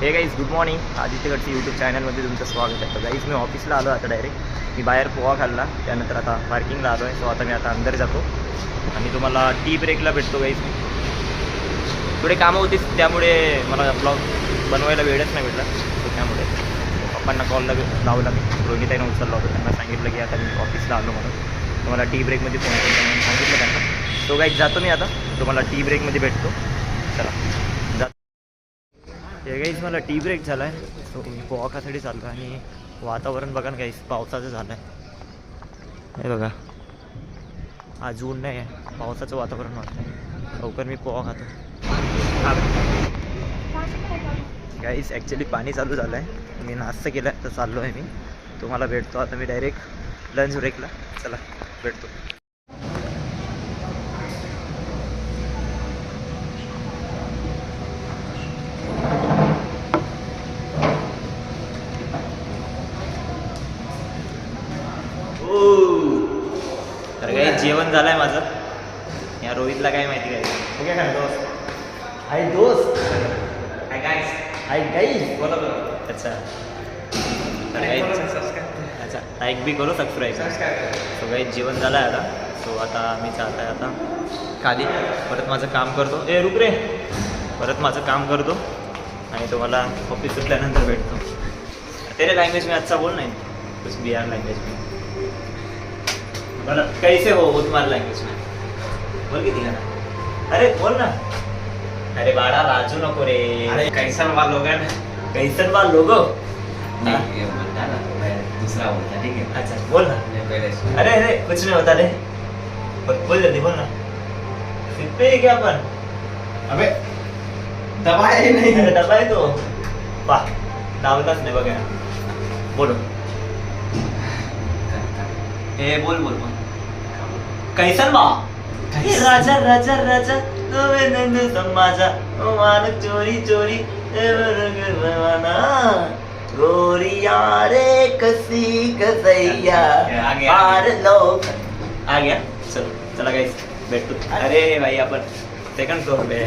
हे guys good morning. आदित्यगडची YouTube चॅनलमध्ये तुमचं स्वागत आहे. तर गाईज मी ऑफिसला आलो आता डायरेक्ट. मी बाहेर पोहा खाल्ला, त्यानंतर आता पार्किंगला आलो आहे. सो आता मी आता अंदर जातो आणि तुम्हाला टी ब्रेकला भेटतो गाईज. थोडे कामं होतीच त्यामुळे मला ब्लॉग बनवायला वेळच नाही भेटला. सो त्यामुळे पप्पांना कॉल लावला मी. रोहिणीताईनं उचलला होता. त्यांना सांगितलं की आता मी ऑफिसला आलो म्हणून तुम्हाला टी ब्रेकमध्ये फोन करतो म्हणून सांगितलं त्यांना. सो गाईज जातो मी आता, तुम्हाला टी ब्रेकमध्ये भेटतो. चला जातो. हे गाईज मला टी ब्रेक झाला आहे. सो मी पोहा खासाठी चाललो आणि वातावरण बघा ना गाईज, पावसाचं झालं आहे. हे बघा, आज ऊन नाही आहे, पावसाचं वातावरण वाटतं आहे. लवकर मी पोहा खातो. गाईज ॲक्च्युली पाणी चालू झालं आहे. मी नाश्ता केला आहे तर चाललो आहे मी. तुम्हाला भेटतो आता मी डायरेक्ट लंच ब्रेकला. चला भेटतो. तर काही जेवण झालं आहे माझं. या रोहितला काय माहिती काय ओके काय दोस्त हाय दोस्त हाय गाईस हाय गाईस बोला बोला. अच्छा तर काही अच्छा लाईक बी करो सबस्क्राईब. सो काही जेवण झालं आहे आता. सो आता मी जात आहे आता खाली. परत माझं काम करतो. ए रुक रे. परत माझं काम करतो आणि तुम्हाला ऑफिस सुटल्यानंतर भेटतो. तेरे लँग्वेज में अच्छा बोल नाही कुछ बिहार लँग्वेज में. मतलब कैसे हो वो तुम्हारी लैंग्वेज में बोल के दिया ना. अरे बोल ना. अरे बाड़ा राजू नको रे. अरे कैसन वाल होगा ना. कैसन वाल लोगो. नहीं ये बोलता ना, मैं दूसरा बोलता. ठीक है अच्छा बोल ना. मैं पहले सुन. अरे अरे कुछ नहीं होता रे. बोल जल्दी बोल ना. सिर्फ पे क्या अपन. अबे दबाया ही नहीं. अरे डबा है तो वाह दावलाच नाही बघा. बोलो ए बोल बोल बोल. कैसन बा राजा राजा राजा तुम्हें नंद समाजा मान चोरी चोरी गोरिया रे कसी कसैया पार लोक आ गया. चलो चला गाइस भेटतो. अरे भाई आपण सेकंड फ्लोर पे.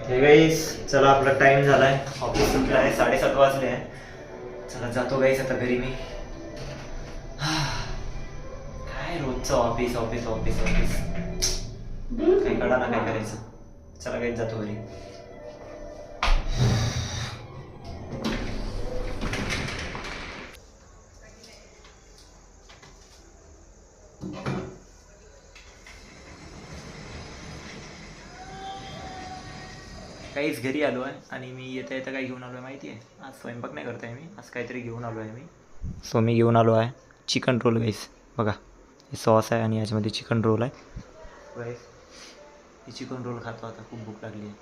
हे गाईस चला आपला टाइम झाला आहे. ऑफिस सुटला आहे, 7:30 वाजले आहे. चला जातो गाईस आता घरी मी. काय रोजचं ऑफिस ऑफिस ऑफिस ऑफिस काही कळा ना काय करायचं. चला गाईस जातो घरी. काहीच घरी आलो आहे आणि मी येता येता काय घेऊन आलो आहे माहिती आहे. आज स्वयंपाक नाही करत आहे मी, आज काहीतरी घेऊन आलो आहे मी. सो मी घेऊन आलो आहे चिकन रोल गाईस. बघा हे सॉस आहे आणि याच्यामध्ये चिकन रोल आहे गाईस. ही चिकन रोल खातो आता, खूप भूक लागली आहे.